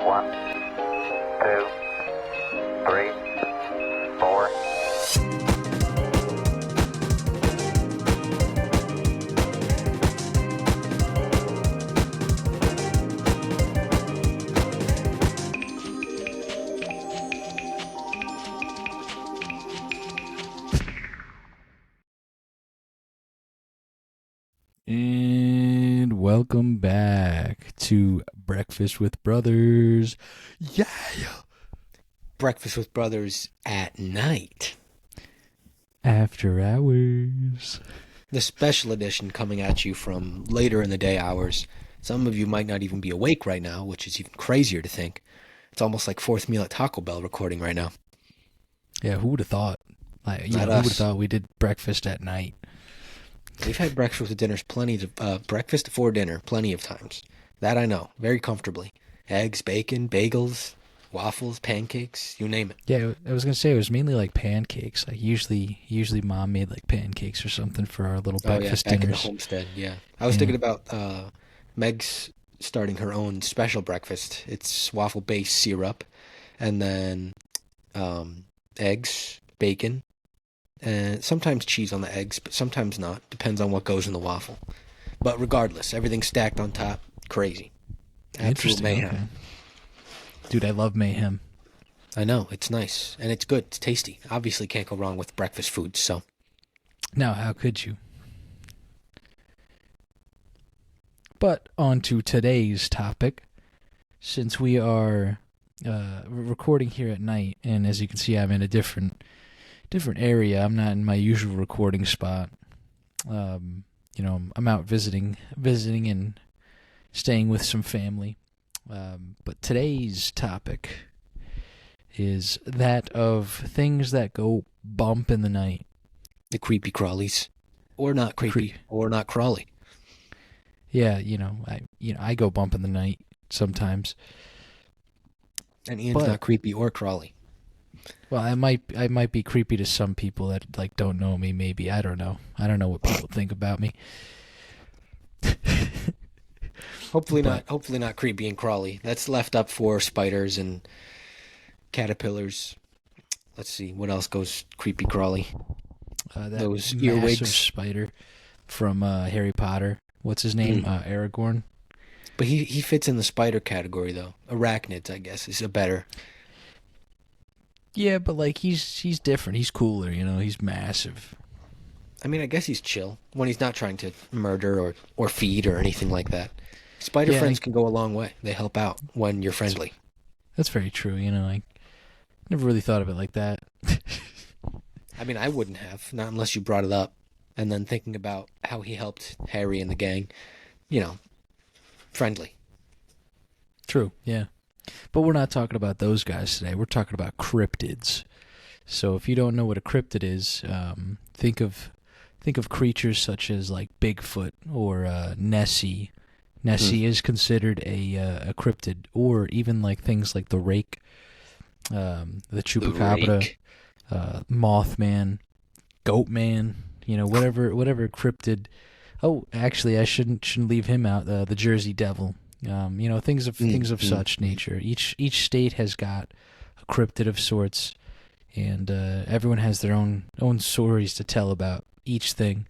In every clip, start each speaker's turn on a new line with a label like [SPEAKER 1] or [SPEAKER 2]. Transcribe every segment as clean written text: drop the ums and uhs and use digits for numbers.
[SPEAKER 1] 1, 2, 3, 4.
[SPEAKER 2] And welcome back to Breakfast with Brothers. Yeah!
[SPEAKER 3] Breakfast with Brothers at night.
[SPEAKER 2] After hours.
[SPEAKER 3] The special edition coming at you from later in the day hours. Some of you might not even be awake right now, which is even crazier to think. It's almost like fourth meal at Taco Bell recording right now.
[SPEAKER 2] Yeah, who would have thought? Who would
[SPEAKER 3] Not
[SPEAKER 2] have
[SPEAKER 3] us.
[SPEAKER 2] thought we did breakfast at night?
[SPEAKER 3] We've had breakfast with dinners breakfast for dinner plenty of times. That I know, very comfortably. Eggs, bacon, bagels, waffles, pancakes, you name it.
[SPEAKER 2] Yeah, I was going to say it was mainly like pancakes. Like usually Mom made like pancakes or something for our little breakfast
[SPEAKER 3] back in the
[SPEAKER 2] dinners.
[SPEAKER 3] homestead, yeah. I was thinking about Meg's starting her own special breakfast. It's waffle-based syrup, and then eggs, bacon, and sometimes cheese on the eggs, but sometimes not. Depends on what goes in the waffle. But regardless, everything's stacked on top. Crazy. Absolute
[SPEAKER 2] Interesting.
[SPEAKER 3] mayhem.
[SPEAKER 2] Okay. Dude, I love mayhem.
[SPEAKER 3] I know, it's nice, and it's good. It's tasty. Obviously can't go wrong with breakfast foods, so.
[SPEAKER 2] Now, how could you? But on to today's topic. Since we are recording here at night, and as you can see, I'm in a different area. I'm not in my usual recording spot. I'm out visiting and staying with some family. But today's topic is that of things that go bump in the night.
[SPEAKER 3] The creepy crawlies. Or not creepy, or not crawly.
[SPEAKER 2] Yeah, I go bump in the night sometimes.
[SPEAKER 3] And Ian's not creepy or crawly.
[SPEAKER 2] Well, I might be creepy to some people that don't know me. Maybe I don't know. I don't know what people think about me.
[SPEAKER 3] Hopefully not creepy and crawly. That's left up for spiders and caterpillars. Let's see what else goes creepy crawly.
[SPEAKER 2] Those
[SPEAKER 3] massive
[SPEAKER 2] earwigs spider from Harry Potter. What's his name? Aragorn.
[SPEAKER 3] But he fits in the spider category though. Arachnids, I guess, is a better.
[SPEAKER 2] Yeah, but like he's different. He's cooler, He's massive.
[SPEAKER 3] I mean, I guess he's chill when he's not trying to murder or feed or anything like that. Spider friends can go a long way. They help out when you're friendly.
[SPEAKER 2] That's very true. I never really thought of it like that.
[SPEAKER 3] I mean, I wouldn't have, not unless you brought it up. And then thinking about how he helped Harry and the gang, friendly.
[SPEAKER 2] True, yeah. But we're not talking about those guys today. We're talking about cryptids. So if you don't know what a cryptid is, think of creatures such as like Bigfoot or Nessie. Nessie is considered a cryptid, or even like things like the rake, the chupacabra, Mothman, Goatman. Whatever cryptid. Oh, actually, I shouldn't leave him out. The Jersey Devil. Things of such nature. Each state has got a cryptid of sorts, and everyone has their own stories to tell about each thing.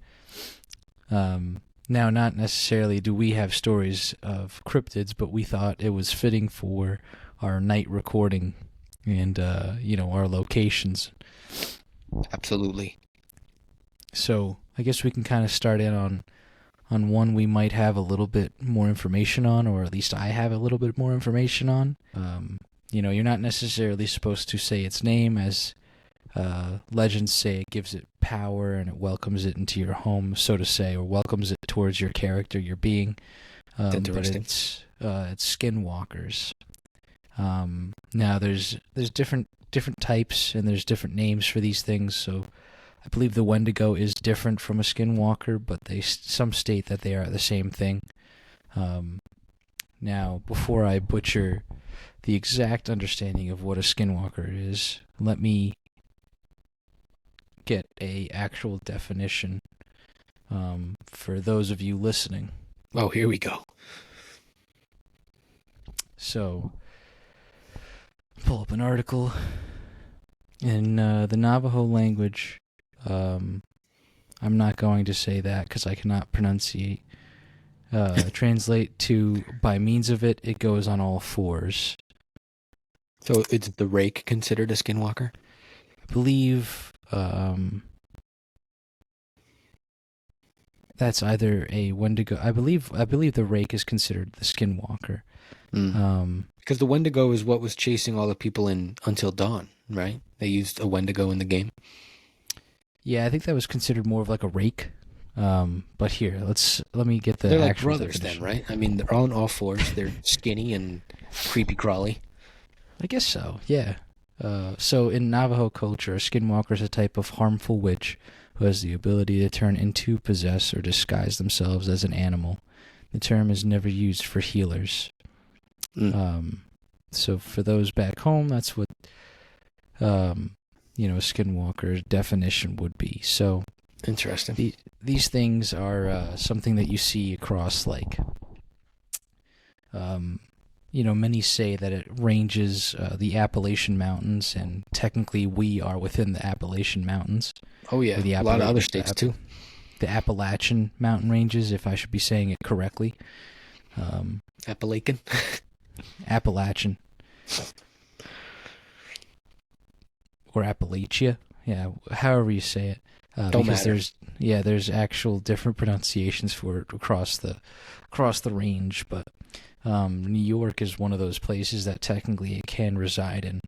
[SPEAKER 2] Now, not necessarily do we have stories of cryptids, but we thought it was fitting for our night recording and our locations.
[SPEAKER 3] Absolutely.
[SPEAKER 2] So I guess we can kind of start in on one we might have a little bit more information on, or at least I have a little bit more information on. You're not necessarily supposed to say its name, as legends say it gives it power and it welcomes it into your home, so to say, or welcomes it towards your character, your being. But it's skinwalkers. Now there's different types, and there's different names for these things. So I believe the Wendigo is different from a skinwalker, but some state that they are the same thing. Now, before I butcher the exact understanding of what a skinwalker is, let me get a actual definition for those of you listening.
[SPEAKER 3] Oh, here we go.
[SPEAKER 2] So, pull up an article in the Navajo language. I'm not going to say that because I cannot pronunciate. Translate to by means of it, it goes on all fours.
[SPEAKER 3] So is the rake considered a skinwalker?
[SPEAKER 2] I believe that's either a Wendigo. I believe the rake is considered the skinwalker.
[SPEAKER 3] Because the Wendigo is what was chasing all the people in Until Dawn, right? They used a Wendigo in the game.
[SPEAKER 2] Yeah, I think that was considered more of like a rake. But here, let me get the
[SPEAKER 3] They're like
[SPEAKER 2] actual
[SPEAKER 3] brothers
[SPEAKER 2] definition.
[SPEAKER 3] then, right? I mean, they're on all fours. They're skinny and creepy crawly.
[SPEAKER 2] I guess so, yeah. So in Navajo culture, a skinwalker is a type of harmful witch who has the ability to turn into, possess, or disguise themselves as an animal. The term is never used for healers. So for those back home, that's what a skinwalker's definition would be. So
[SPEAKER 3] Interesting.
[SPEAKER 2] These things are something that you see across, like, many say that it ranges the Appalachian Mountains, and technically we are within the Appalachian Mountains.
[SPEAKER 3] Oh, yeah. A lot of other states, too.
[SPEAKER 2] The Appalachian mountain ranges, if I should be saying it correctly.
[SPEAKER 3] Appalachian?
[SPEAKER 2] Appalachian. Or Appalachia. Yeah, however you say it.
[SPEAKER 3] Don't
[SPEAKER 2] because
[SPEAKER 3] matter.
[SPEAKER 2] there's actual different pronunciations for it across the range, but New York is one of those places that technically it can reside in,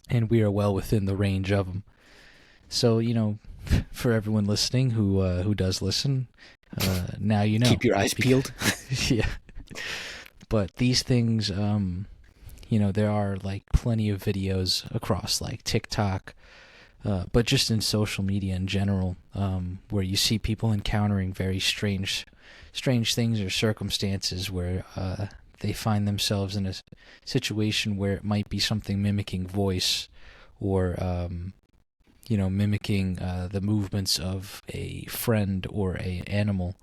[SPEAKER 2] and we are well within the range of them. So, for everyone listening who does listen, now you know.
[SPEAKER 3] Keep your eyes peeled.
[SPEAKER 2] Yeah. But these things, there are like plenty of videos across like TikTok, but just in social media in general, where you see people encountering very strange things or circumstances where they find themselves in a situation where it might be something mimicking voice or, mimicking the movements of a friend or an animal.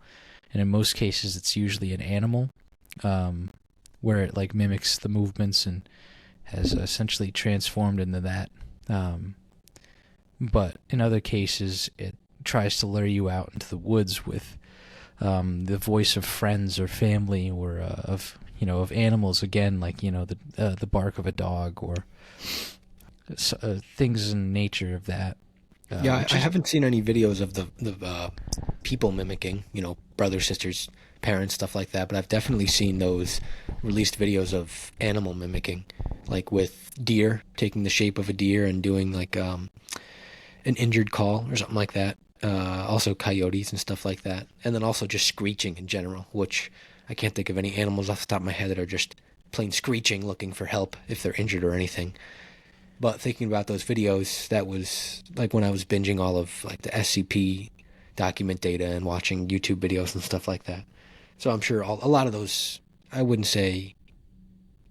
[SPEAKER 2] And in most cases, it's usually an animal, where it like mimics the movements and has essentially transformed into that. But in other cases, it tries to lure you out into the woods with the voice of friends or family, or of animals. Again, like the bark of a dog, or things in nature of that.
[SPEAKER 3] I haven't seen any videos of the people mimicking, brothers, sisters, parents, stuff like that. But I've definitely seen those released videos of animal mimicking, like with deer, taking the shape of a deer and doing like an injured call or something like that. Also coyotes and stuff like that. And then also just screeching in general, which I can't think of any animals off the top of my head that are just plain screeching, looking for help if they're injured or anything. But thinking about those videos, that was like when I was binging all of like the SCP document data and watching YouTube videos and stuff like that. So I'm sure a lot of those, I wouldn't say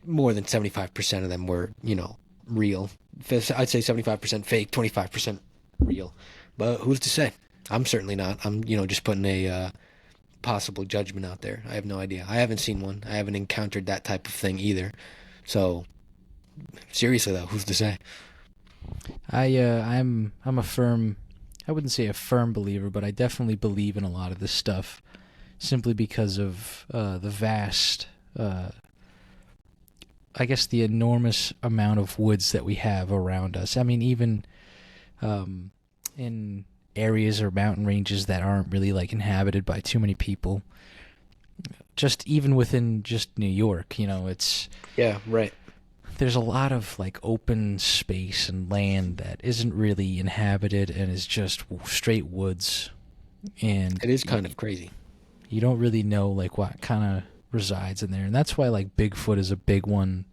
[SPEAKER 3] more than 75% of them were, real. I'd say 75% fake, 25% real. But who's to say? I'm certainly not. I'm, just putting a possible judgment out there. I have no idea. I haven't seen one. I haven't encountered that type of thing either. So, seriously though, who's to say?
[SPEAKER 2] I'm a firm, I wouldn't say a firm believer, but I definitely believe in a lot of this stuff, simply because of the vast, I guess the enormous amount of woods that we have around us. I mean, even in areas or mountain ranges that aren't really like inhabited by too many people, just even within just New York, it's...
[SPEAKER 3] Yeah, right.
[SPEAKER 2] There's a lot of like open space and land that isn't really inhabited and is just straight woods. And
[SPEAKER 3] it is kind of crazy.
[SPEAKER 2] You don't really know like what kind of resides in there, and that's why like Bigfoot is a big one.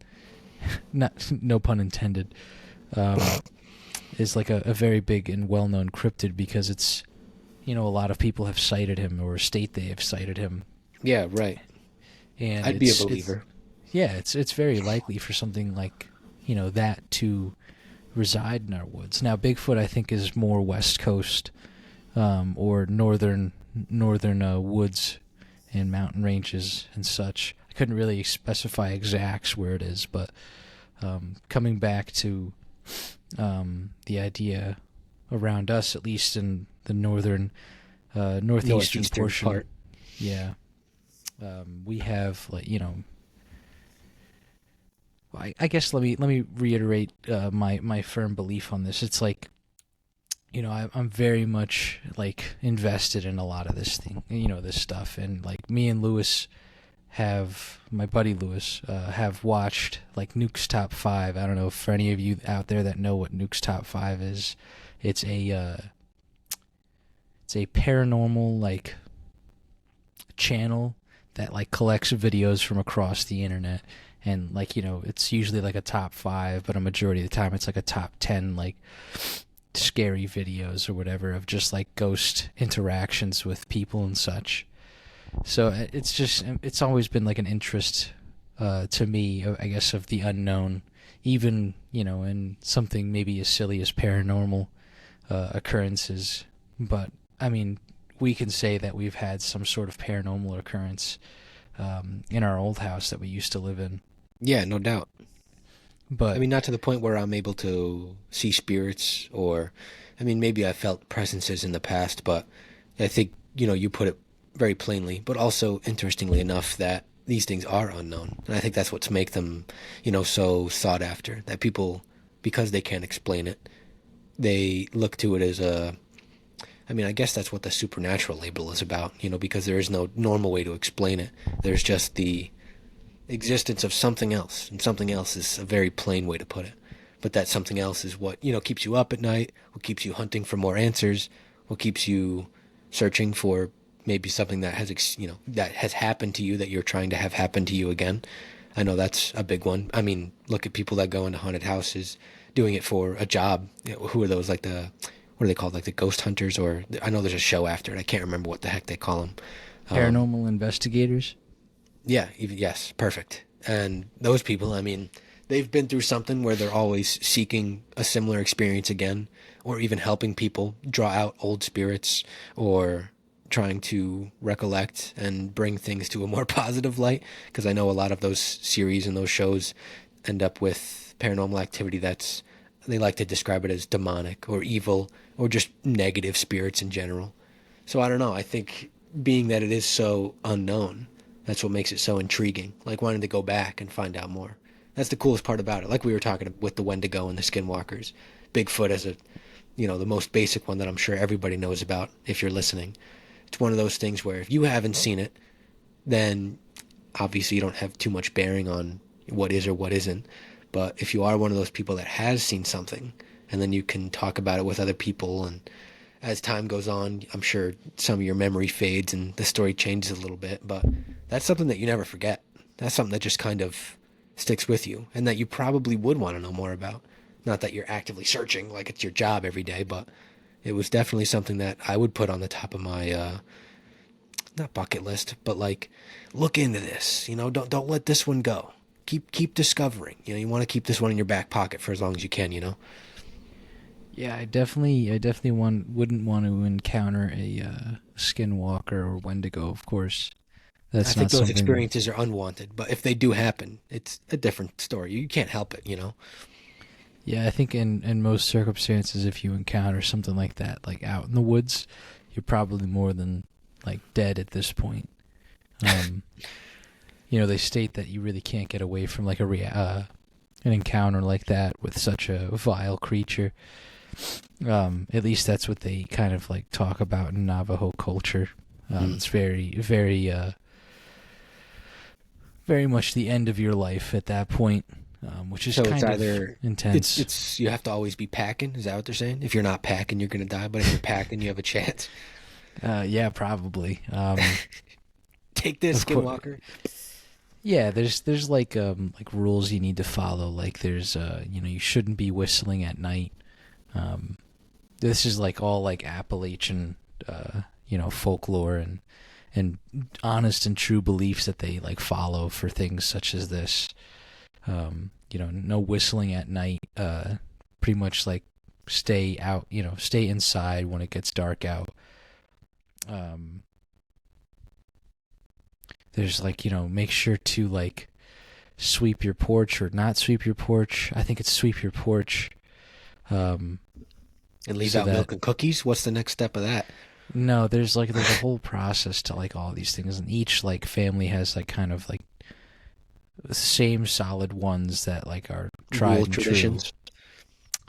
[SPEAKER 2] No pun intended. Is like a very big and well-known cryptid because it's, a lot of people have cited him or state they have cited him.
[SPEAKER 3] Yeah, right.
[SPEAKER 2] And
[SPEAKER 3] I'd be a believer.
[SPEAKER 2] It's very likely for something like, that to reside in our woods. Now, Bigfoot, I think, is more West Coast, or northern woods and mountain ranges and such. I couldn't really specify exacts where it is, but coming back to the idea around us, at least in the northeastern portion.
[SPEAKER 3] part.
[SPEAKER 2] Yeah. We have, like, I guess let me reiterate my firm belief on this. It's like, I'm very much like invested in a lot of this thing, this stuff, and like me and my buddy Lewis, have watched like Nuke's Top 5. I don't know if for any of you out there that know what Nuke's Top 5 is. It's a paranormal like channel that like collects videos from across the internet, and like it's usually like a top 5, but a majority of the time it's like a top 10 like scary videos or whatever of just like ghost interactions with people and such. So it's always been like an interest to me, I guess, of the unknown, even in something maybe as silly as paranormal occurrences. But I mean, we can say that we've had some sort of paranormal occurrence in our old house that we used to live in.
[SPEAKER 3] Yeah, no doubt.
[SPEAKER 2] But
[SPEAKER 3] I mean, not to the point where I'm able to see spirits, or, I mean, maybe I felt presences in the past, but I think, you put it very plainly, but also interestingly enough that these things are unknown. And I think that's what's make them, so sought after, that people, because they can't explain it, they look to it as I guess that's what the supernatural label is about, because there is no normal way to explain it. There's just the existence of something else, and something else is a very plain way to put it. But that something else is what, keeps you up at night, what keeps you hunting for more answers, what keeps you searching for maybe something that has, that has happened to you that you're trying to have happen to you again. I know that's a big one. I mean, look at people that go into haunted houses doing it for a job. Who are those, like what are they called? Like the ghost hunters, or I know there's a show after it. I can't remember what the heck they call them.
[SPEAKER 2] Paranormal investigators?
[SPEAKER 3] Yeah, yes, perfect. And those people, I mean, they've been through something where they're always seeking a similar experience again, or even helping people draw out old spirits, or trying to recollect and bring things to a more positive light. Because I know a lot of those series and those shows end up with paranormal activity they like to describe it as demonic or evil or just negative spirits in general. So I don't know. I think being that it is so unknown, that's what makes it so intriguing. Like wanting to go back and find out more. That's the coolest part about it. Like we were talking with the Wendigo and the Skinwalkers. Bigfoot as the most basic one that I'm sure everybody knows about if you're listening. It's one of those things where if you haven't seen it, then obviously you don't have too much bearing on what is or what isn't. But if you are one of those people that has seen something, and then you can talk about it with other people, and as time goes on, I'm sure some of your memory fades and the story changes a little bit, but that's something that you never forget. That's something that just kind of sticks with you, and that you probably would want to know more about. Not that you're actively searching like it's your job every day, but it was definitely something that I would put on the top of my, not bucket list, but like, look into this, don't let this one go. Keep discovering. You want to keep this one in your back pocket for as long as you can.
[SPEAKER 2] Yeah, I definitely wouldn't want to encounter a skinwalker or Wendigo. Of course,
[SPEAKER 3] I think those experiences are unwanted. But if they do happen, it's a different story. You can't help it.
[SPEAKER 2] Yeah, I think in most circumstances, if you encounter something like that, like out in the woods, you're probably more than like dead at this point. They state that you really can't get away from like an encounter like that with such a vile creature. At least that's what they kind of like talk about in Navajo culture. It's very, very, very much the end of your life at that point, which is kind of intense.
[SPEAKER 3] It's you have to always be packing. Is that what they're saying? If you're not packing, you're gonna die. But if you're packing, you have a chance.
[SPEAKER 2] Yeah, probably.
[SPEAKER 3] Take this, Skinwalker.
[SPEAKER 2] Yeah, there's like rules you need to follow. Like there's you shouldn't be whistling at night. This is like all like Appalachian folklore and honest and true beliefs that they like follow for things such as this. No whistling at night. Pretty much like stay out. Stay inside when it gets dark out. There's like make sure to like sweep your porch or not sweep your porch. I think it's sweep your porch.
[SPEAKER 3] And leave
[SPEAKER 2] So
[SPEAKER 3] out milk and cookies? What's the next step of that?
[SPEAKER 2] No, there's a whole process to like all these things, and each like family has like kind of like the same solid ones that like are tried
[SPEAKER 3] Rule
[SPEAKER 2] and
[SPEAKER 3] traditions.
[SPEAKER 2] true.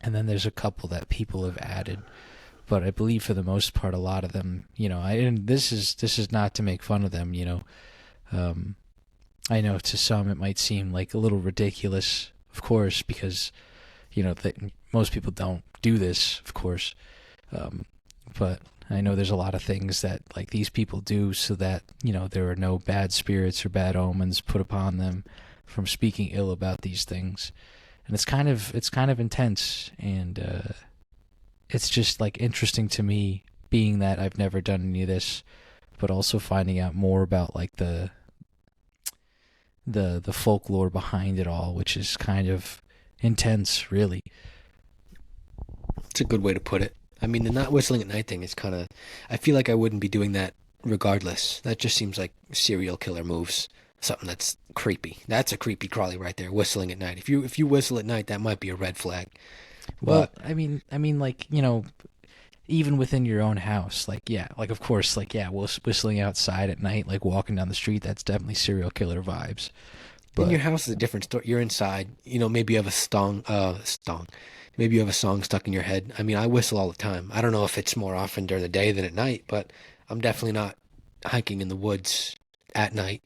[SPEAKER 2] And then there's a couple that people have added, but I believe for the most part, a lot of them, and this is not to make fun of them, I know to some it might seem like a little ridiculous, of course, because that most people don't do this, of course, but I know there's a lot of things that like these people do so that there are no bad spirits or bad omens put upon them from speaking ill about these things. And it's kind of intense, and it's just like interesting to me, being that I've never done any of this, but also finding out more about like the folklore behind it all, which is kind of intense, really.
[SPEAKER 3] It's a good way to put it. I mean, the not whistling at night thing is kind of... I feel like I wouldn't be doing that regardless. That just seems like serial killer moves. Something that's creepy. That's a creepy crawly right there, whistling at night. If you whistle at night, that might be a red flag.
[SPEAKER 2] Well,
[SPEAKER 3] But
[SPEAKER 2] I mean, like even within your own house, like yeah, like of course, like yeah, whistling outside at night, like walking down the street, that's definitely serial killer vibes.
[SPEAKER 3] in
[SPEAKER 2] But
[SPEAKER 3] your house is a different story. You're inside. Maybe you have a stong. Maybe you have a song stuck in your head. I mean, I whistle all the time. I don't know if it's more often during the day than at night, but I'm definitely not hiking in the woods at night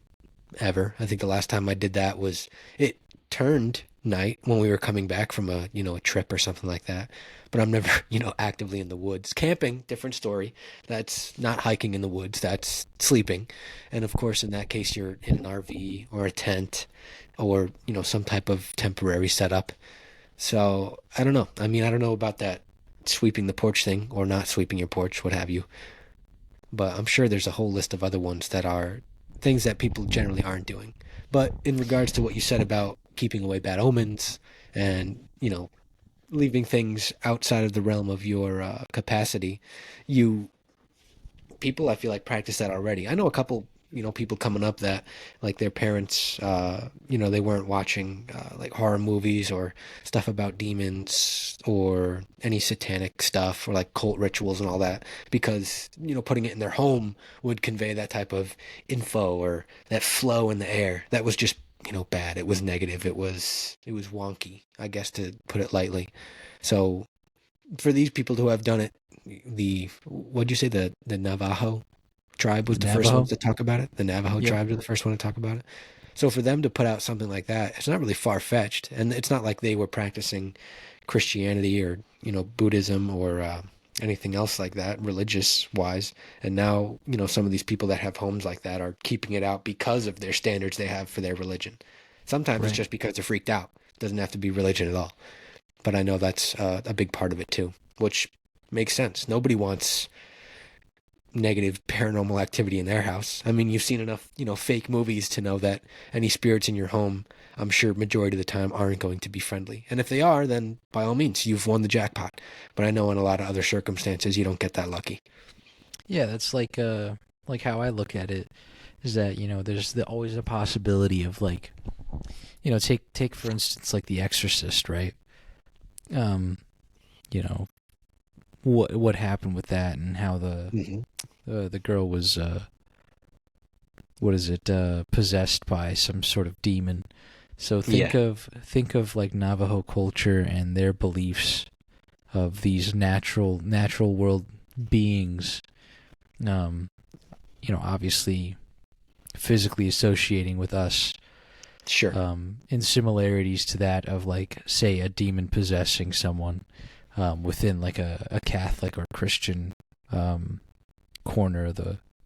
[SPEAKER 3] ever. I think the last time I did that was it turned night when we were coming back from a trip or something like that. But I'm never, actively in the woods. Camping, different story. That's not hiking in the woods. That's sleeping. And of course, in that case, you're in an RV or a tent or, some type of temporary setup. So I don't know. I mean, I don't know about that sweeping the porch thing or not sweeping your porch, what have you. But I'm sure there's a whole list of other ones that are things that people generally aren't doing. But in regards to what you said about keeping away bad omens and, leaving things outside of the realm of your capacity, people I feel like practice that already. I know a couple, people coming up that like their parents, they weren't watching like horror movies or stuff about demons or any satanic stuff or like cult rituals and all that because, putting it in their home would convey that type of info or that flow in the air. That was just, bad. It was negative. It was wonky, I guess, to put it lightly. So for these people who have done it, what'd you say, the Navajo tribe was the first
[SPEAKER 2] Navajo,
[SPEAKER 3] ones to talk about it? The Navajo
[SPEAKER 2] yep,
[SPEAKER 3] tribe were the first one to talk about it. So for them to put out something like that, it's not really far-fetched. And it's not like they were practicing Christianity or, Buddhism or anything else like that, religious-wise. And now, some of these people that have homes like that are keeping it out because of their standards they have for their religion. Sometimes it's
[SPEAKER 2] right.
[SPEAKER 3] just because they're freaked out. It doesn't have to be religion at all. But I know that's a big part of it too, which makes sense. Nobody wants negative paranormal activity in their house. I mean, you've seen enough, fake movies to know that any spirits in your home, I'm sure majority of the time aren't going to be friendly. And if they are, then by all means, you've won the jackpot. But I know in a lot of other circumstances, you don't get that lucky.
[SPEAKER 2] Yeah, that's like how I look at it is that there's always a possibility of like take for instance like The Exorcist, right? Um, you know what happened with that and how
[SPEAKER 3] Hmm.
[SPEAKER 2] the girl was possessed by some sort of demon. So
[SPEAKER 3] Yeah,
[SPEAKER 2] think of like Navajo culture and their beliefs of these natural world beings. Um, obviously physically associating with us.
[SPEAKER 3] sure.
[SPEAKER 2] In similarities to that of like say a demon possessing someone within like a Catholic or Christian corner of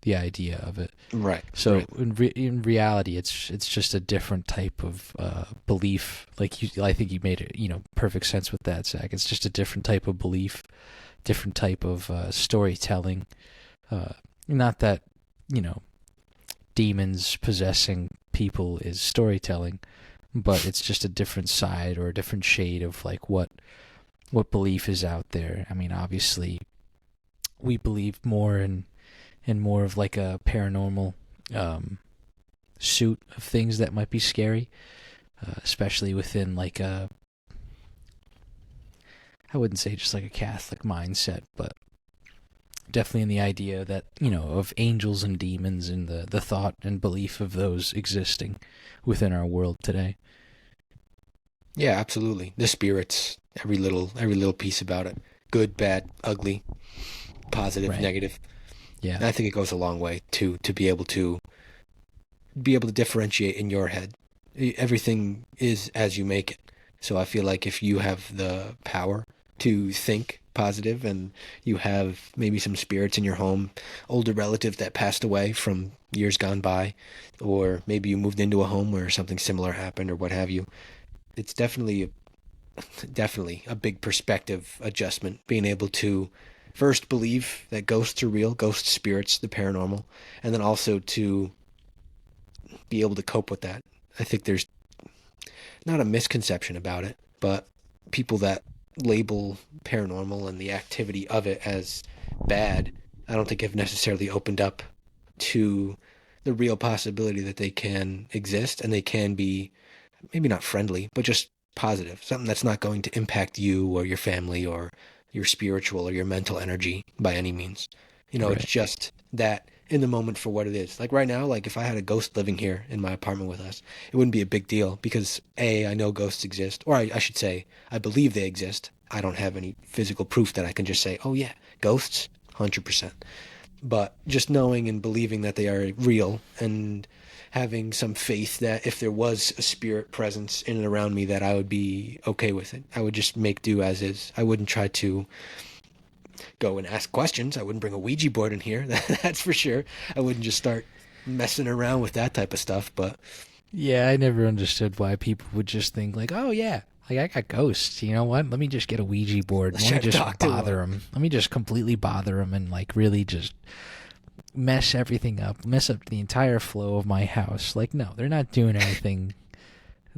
[SPEAKER 2] the idea of it.
[SPEAKER 3] Right,
[SPEAKER 2] So
[SPEAKER 3] right.
[SPEAKER 2] in reality, it's just a different type of belief. Like I think you made it perfect sense with that, Zach. It's just a different type of belief, different type of storytelling. Not that demons possessing people is storytelling, but it's just a different side or a different shade of like what belief is out there. I mean, obviously, we believe more in more of like a paranormal suit of things that might be scary. especially within like a, I wouldn't say just like a Catholic mindset, but definitely in the idea that, of angels and demons and the thought and belief of those existing within our world today.
[SPEAKER 3] Yeah, absolutely. The spirits, every little piece about it. Good, bad, ugly, positive,
[SPEAKER 2] Right.
[SPEAKER 3] negative.
[SPEAKER 2] Yeah.
[SPEAKER 3] And I think it goes a long way to be able to differentiate in your head. Everything is as you make it. So I feel like if you have the power to think positive, and you have maybe some spirits in your home, older relative that passed away from years gone by, or maybe you moved into a home where something similar happened or what have you, it's definitely a big perspective adjustment, being able to first believe that ghosts are real, ghost spirits, the paranormal, and then also to be able to cope with that. I think there's not a misconception about it, but people that label paranormal and the activity of it as bad, I don't think have necessarily opened up to the real possibility that they can exist and they can be maybe not friendly, but just positive, something that's not going to impact you or your family or your spiritual or your mental energy by any means.
[SPEAKER 2] Right.
[SPEAKER 3] It's just that in the moment for what it is. Like right now, like if I had a ghost living here in my apartment with us, it wouldn't be a big deal because A, I know ghosts exist, or I should say, I believe they exist. I don't have any physical proof that I can just say, oh yeah, ghosts, 100%. But just knowing and believing that they are real and having some faith that if there was a spirit presence in and around me that I would be okay with it. I would just make do as is. I wouldn't try to go and ask questions. I wouldn't bring a Ouija board in here. That's for sure. I wouldn't just start messing around with that type of stuff. But
[SPEAKER 2] Yeah, I never understood why people would just think like, oh yeah, like I got ghosts. You know what? Let me just get a Ouija board.
[SPEAKER 3] Let's
[SPEAKER 2] Let me
[SPEAKER 3] try to
[SPEAKER 2] just
[SPEAKER 3] talk to
[SPEAKER 2] bother
[SPEAKER 3] them.
[SPEAKER 2] them. Let me just completely bother them and like really just mess everything up, mess up the entire flow of my house. Like, no, they're not doing anything.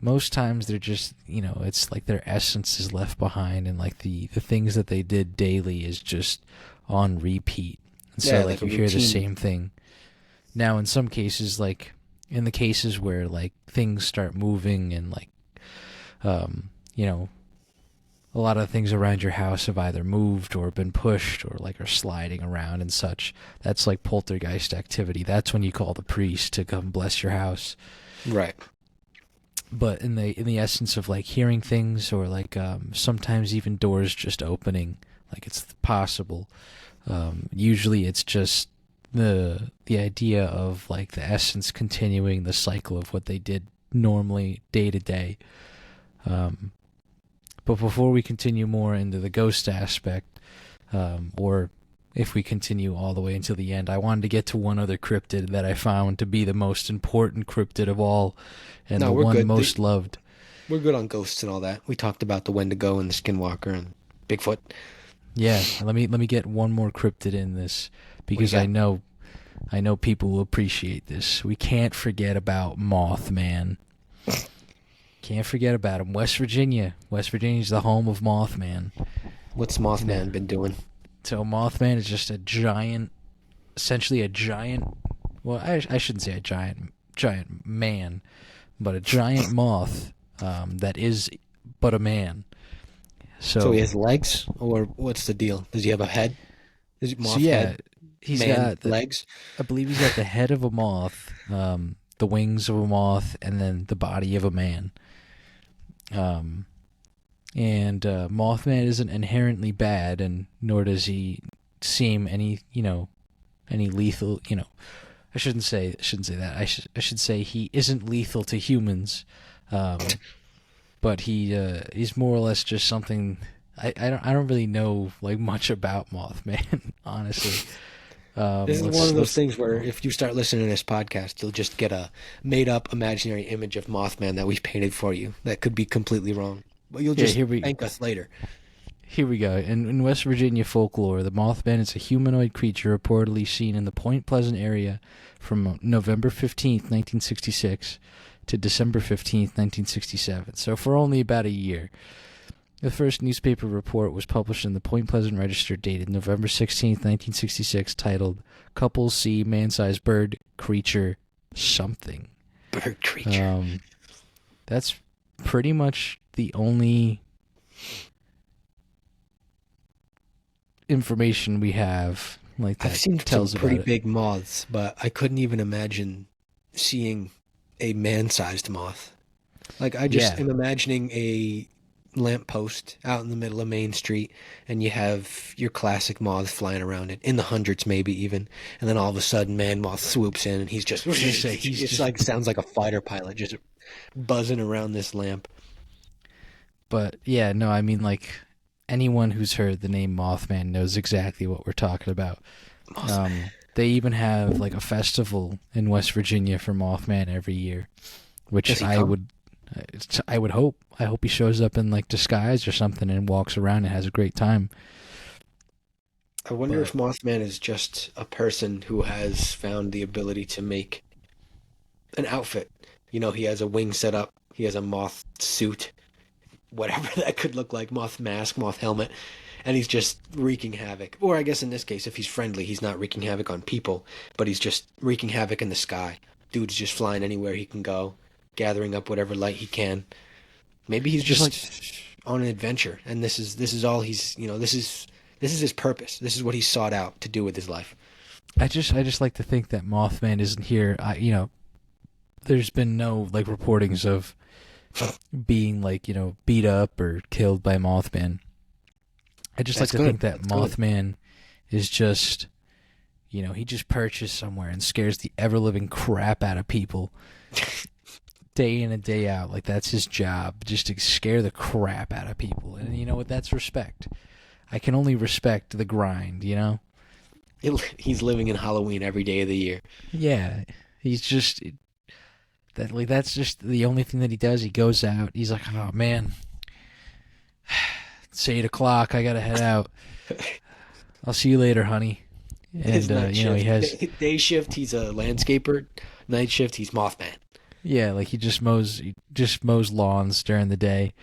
[SPEAKER 2] Most times they're just, it's like their essence is left behind, and like the things that they did daily is just on repeat. And so
[SPEAKER 3] Yeah,
[SPEAKER 2] like
[SPEAKER 3] like
[SPEAKER 2] you
[SPEAKER 3] a
[SPEAKER 2] hear the
[SPEAKER 3] routine.
[SPEAKER 2] same thing. Now in some cases, like in the cases where like things start moving and like you know, a lot of things around your house have either moved or been pushed or like are sliding around and such. That's like poltergeist activity. That's when you call the priest to come bless your house.
[SPEAKER 3] Right.
[SPEAKER 2] But in the essence of like hearing things or like sometimes even doors just opening, like it's possible. Usually it's just the idea of like the essence continuing the cycle of what they did normally day to day. But before we continue more into the ghost aspect, or if we continue all the way until the end, I wanted to get to one other cryptid that I found to be the most important cryptid of all, and
[SPEAKER 3] No,
[SPEAKER 2] the
[SPEAKER 3] we're
[SPEAKER 2] one
[SPEAKER 3] good.
[SPEAKER 2] most loved.
[SPEAKER 3] We're good on ghosts and all that. We talked about the Wendigo and the Skinwalker and Bigfoot.
[SPEAKER 2] Yeah, let me get one more cryptid in this because
[SPEAKER 3] got?
[SPEAKER 2] I know people will appreciate this. We can't forget about Mothman. Can't forget about him. West Virginia. West Virginia's the home of Mothman.
[SPEAKER 3] What's Mothman been doing?
[SPEAKER 2] So Mothman is just a giant, essentially a giant. Well, I shouldn't say a giant man, but a giant moth that is but a man.
[SPEAKER 3] So he has legs, or what's the deal? Does he have a head? Is it moth
[SPEAKER 2] So yeah,
[SPEAKER 3] head?
[SPEAKER 2] he's
[SPEAKER 3] Man
[SPEAKER 2] got
[SPEAKER 3] legs?
[SPEAKER 2] I believe he's got the head of a moth, the wings of a moth, and then the body of a man. And Mothman isn't inherently bad, and nor does he seem any lethal. I shouldn't say that. I should say he isn't lethal to humans, but he's more or less just something. I don't really know like much about Mothman, honestly.
[SPEAKER 3] This is one of those things where if you start listening to this podcast, you'll just get a made-up imaginary image of Mothman that we've painted for you that could be completely wrong. But you'll just thank us later.
[SPEAKER 2] Here we go. In West Virginia folklore, the Mothman is a humanoid creature reportedly seen in the Point Pleasant area from November 15th, 1966 to December 15th, 1967. So for only about a year. The first newspaper report was published in the Point Pleasant Register dated November 16th, 1966, titled Couples See Man-Sized Bird Creature Something.
[SPEAKER 3] Bird creature.
[SPEAKER 2] That's pretty much the only information we have like that
[SPEAKER 3] I've seen
[SPEAKER 2] tells
[SPEAKER 3] some
[SPEAKER 2] about
[SPEAKER 3] pretty
[SPEAKER 2] it.
[SPEAKER 3] big moths, but I couldn't even imagine seeing a man-sized moth. Like, I just
[SPEAKER 2] Yeah.
[SPEAKER 3] am imagining a lamppost out in the middle of Main Street, and you have your classic moths flying around it, in the hundreds maybe even, and then all of a sudden man moth swoops in, and he's just, it's like, sounds like a fighter pilot just buzzing around this lamp.
[SPEAKER 2] But yeah, no, I mean, like, anyone who's heard the name Mothman knows exactly what we're talking about. They even have like a festival in West Virginia for Mothman every year, which
[SPEAKER 3] Does he
[SPEAKER 2] I
[SPEAKER 3] come?
[SPEAKER 2] would hope. I hope he shows up in like disguise or something and walks around and has a great time.
[SPEAKER 3] I wonder
[SPEAKER 2] But-
[SPEAKER 3] if Mothman is just a person who has found the ability to make an outfit. You know, he has a wing set up, he has a moth suit, whatever that could look like, moth mask, moth helmet, and he's just wreaking havoc. Or I guess in this case, if he's friendly, he's not wreaking havoc on people, but he's just wreaking havoc in the sky. Dude's just flying anywhere he can go, gathering up whatever light he can. Maybe he's just on an adventure, and this is all he's, you know, this is his purpose. This is what he sought out to do with his life.
[SPEAKER 2] I just like to think that Mothman isn't here. There's been no like reportings of being like, beat up or killed by Mothman. I just
[SPEAKER 3] That's
[SPEAKER 2] like to
[SPEAKER 3] good.
[SPEAKER 2] think that
[SPEAKER 3] That's good.
[SPEAKER 2] Mothman is just, he just perches somewhere and scares the ever living crap out of people day in and day out. Like, that's his job, just to scare the crap out of people. And you know what? That's respect. I can only respect the grind,
[SPEAKER 3] He's living in Halloween every day of the year.
[SPEAKER 2] Yeah, he's just that's just the only thing that he does. He goes out. He's like, oh man, it's 8:00. I gotta head out. I'll see you later, honey.
[SPEAKER 3] His
[SPEAKER 2] And
[SPEAKER 3] night shift.
[SPEAKER 2] he has
[SPEAKER 3] Day shift, he's a landscaper. Night shift, he's Mothman.
[SPEAKER 2] like he just mows lawns during the day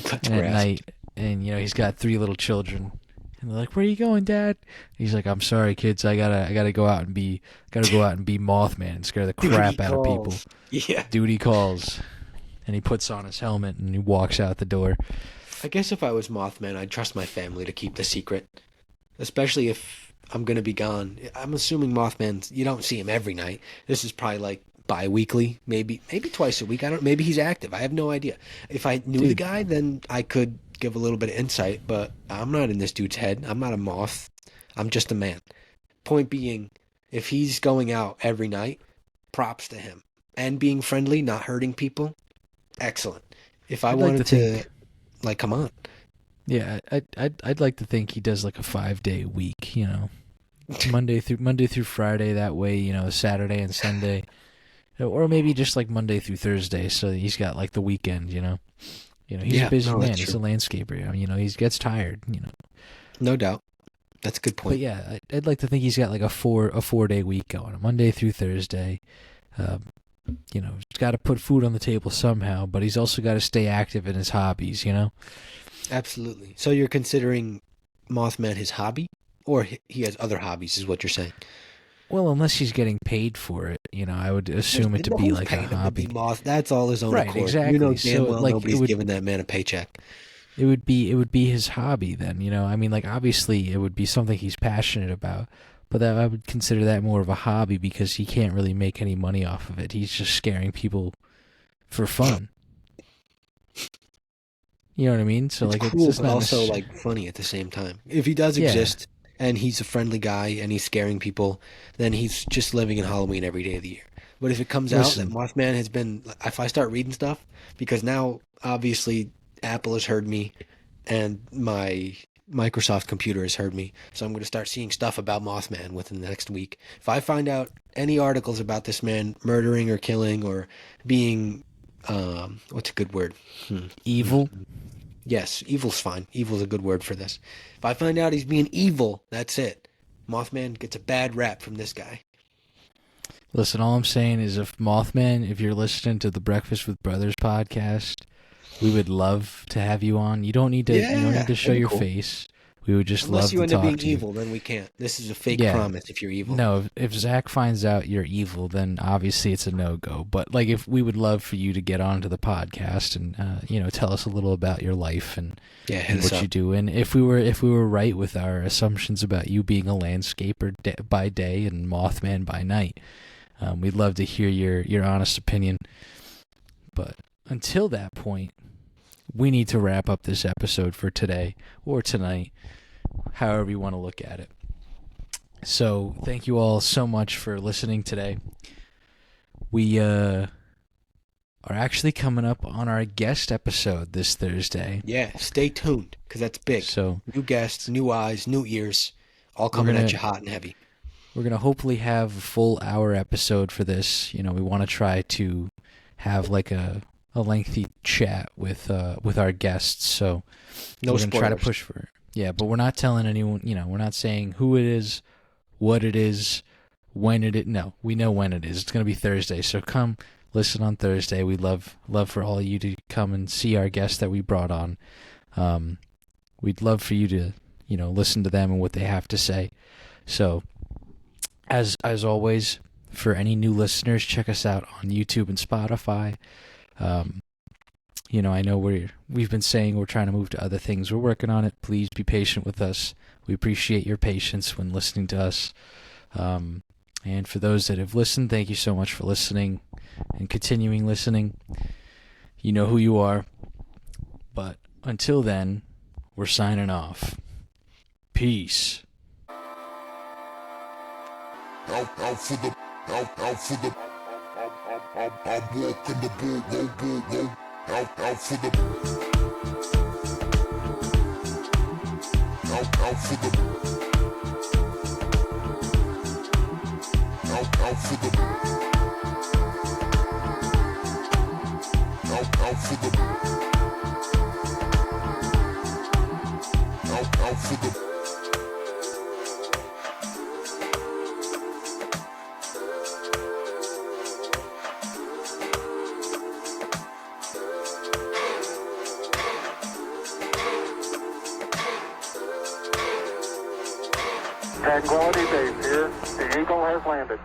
[SPEAKER 3] Cuts
[SPEAKER 2] and at
[SPEAKER 3] grass.
[SPEAKER 2] night. And he's got 3 little children. And they're like, "Where are you going, Dad?" He's like, "I'm sorry, kids. I gotta go out and be Mothman and scare the crap out of people."
[SPEAKER 3] Yeah.
[SPEAKER 2] Duty calls. And he puts on his helmet and he walks out the door.
[SPEAKER 3] I guess if I was Mothman, I'd trust my family to keep the secret. Especially if I'm going to be gone. I'm assuming Mothman, you don't see him every night. This is probably like bi-weekly, maybe twice a week. Maybe he's active. I have no idea. If I knew the guy, then I could give a little bit of insight, but I'm not in this dude's head. I'm not a moth. I'm just a man. Point being, if he's going out every night, props to him. And being friendly, not hurting people, excellent. If I
[SPEAKER 2] I'd like
[SPEAKER 3] wanted
[SPEAKER 2] to
[SPEAKER 3] to,
[SPEAKER 2] think-
[SPEAKER 3] like, come on.
[SPEAKER 2] Yeah, I'd like to think he does like a 5-day week, Monday through Friday. That way, Saturday and Sunday, or maybe just like Monday through Thursday. So he's got like the weekend, He's
[SPEAKER 3] Yeah,
[SPEAKER 2] a busy
[SPEAKER 3] no,
[SPEAKER 2] man.
[SPEAKER 3] that's
[SPEAKER 2] He's a
[SPEAKER 3] true.
[SPEAKER 2] landscaper. He gets tired.
[SPEAKER 3] No doubt. That's a good
[SPEAKER 2] But
[SPEAKER 3] point.
[SPEAKER 2] yeah, I'd like to think he's got like a 4-day week going, a Monday through Thursday. He's got to put food on the table somehow, but he's also got to stay active in his hobbies.
[SPEAKER 3] Absolutely. So you're considering Mothman his hobby? Or he has other hobbies, is what you're saying?
[SPEAKER 2] Well, unless he's getting paid for it, I would assume it to be
[SPEAKER 3] Who's
[SPEAKER 2] like a
[SPEAKER 3] paying him to
[SPEAKER 2] hobby.
[SPEAKER 3] be Moth? That's all his own
[SPEAKER 2] Right,
[SPEAKER 3] accord.
[SPEAKER 2] exactly.
[SPEAKER 3] You know damn
[SPEAKER 2] So,
[SPEAKER 3] well
[SPEAKER 2] like,
[SPEAKER 3] nobody's
[SPEAKER 2] it would-
[SPEAKER 3] giving that man a paycheck.
[SPEAKER 2] It would be his hobby then, like obviously it would be something he's passionate about, but that I would consider that more of a hobby because he can't really make any money off of it. He's just scaring people for fun. You know what I mean? So
[SPEAKER 3] It's
[SPEAKER 2] like
[SPEAKER 3] cool,
[SPEAKER 2] it's
[SPEAKER 3] but
[SPEAKER 2] not
[SPEAKER 3] also
[SPEAKER 2] necess-
[SPEAKER 3] like funny at the same time. If he does
[SPEAKER 2] Yeah.
[SPEAKER 3] exist and he's a friendly guy and he's scaring people, then he's just living in Halloween every day of the year. But if it comes out that
[SPEAKER 2] Listen.
[SPEAKER 3] Mothman has been, if I start reading stuff, because now obviously Apple has heard me and my Microsoft computer has heard me, so I'm going to start seeing stuff about Mothman within the next week. If I find out any articles about this man murdering or killing or being, what's a good word?
[SPEAKER 2] evil.
[SPEAKER 3] Yes, evil's fine. Evil's a good word for this. If I find out he's being evil, that's it. Mothman gets a bad rap from this guy.
[SPEAKER 2] Listen, all I'm saying is if you're listening to the Breakfast with Brothers podcast, we would love to have you on. You don't need to show
[SPEAKER 3] that'd be
[SPEAKER 2] your
[SPEAKER 3] cool.
[SPEAKER 2] face. We would just
[SPEAKER 3] Unless
[SPEAKER 2] love
[SPEAKER 3] you
[SPEAKER 2] to
[SPEAKER 3] end up
[SPEAKER 2] talk
[SPEAKER 3] being
[SPEAKER 2] to you.
[SPEAKER 3] evil, then we can't. This is a fake
[SPEAKER 2] Yeah.
[SPEAKER 3] promise if you're evil.
[SPEAKER 2] No, if Zach finds out you're evil, then obviously it's a no-go. But like, if we would love for you to get onto the podcast and tell us a little about your life and
[SPEAKER 3] hit us
[SPEAKER 2] what
[SPEAKER 3] up.
[SPEAKER 2] you do. And if we were right with our assumptions about you being a landscaper by day and Mothman by night, we'd love to hear your honest opinion. But until that point, we need to wrap up this episode for today or tonight, however you want to look at it. So thank you all so much for listening today. We are actually coming up on our guest episode this Thursday.
[SPEAKER 3] Yeah, stay tuned, because that's big.
[SPEAKER 2] So
[SPEAKER 3] new guests, new eyes, new ears, all coming at you hot and heavy.
[SPEAKER 2] We're going to hopefully have a full hour episode for this. We want to try to have like a lengthy chat with our guests. So
[SPEAKER 3] No
[SPEAKER 2] we're going to try to
[SPEAKER 3] spoilers.
[SPEAKER 2] push for it. Yeah, but we're not telling anyone, we're not saying who it is, what it is, when it is. No, we know when it is. It's going to be Thursday. So come listen on Thursday. We'd love for all of you to come and see our guests that we brought on. We'd love for you to, listen to them and what they have to say. So as always, for any new listeners, check us out on YouTube and Spotify. I know we've been saying we're trying to move to other things. We're working on it. Please be patient with us. We appreciate your patience when listening to us. And for those that have listened, thank you so much for listening and continuing listening. You know who you are. But until then, we're signing off. Peace.
[SPEAKER 4] Out for the, I'm walking the bull. Out for the, out for the, out for the, out for the, out for the.
[SPEAKER 1] Tranquility Base here. The Eagle has landed.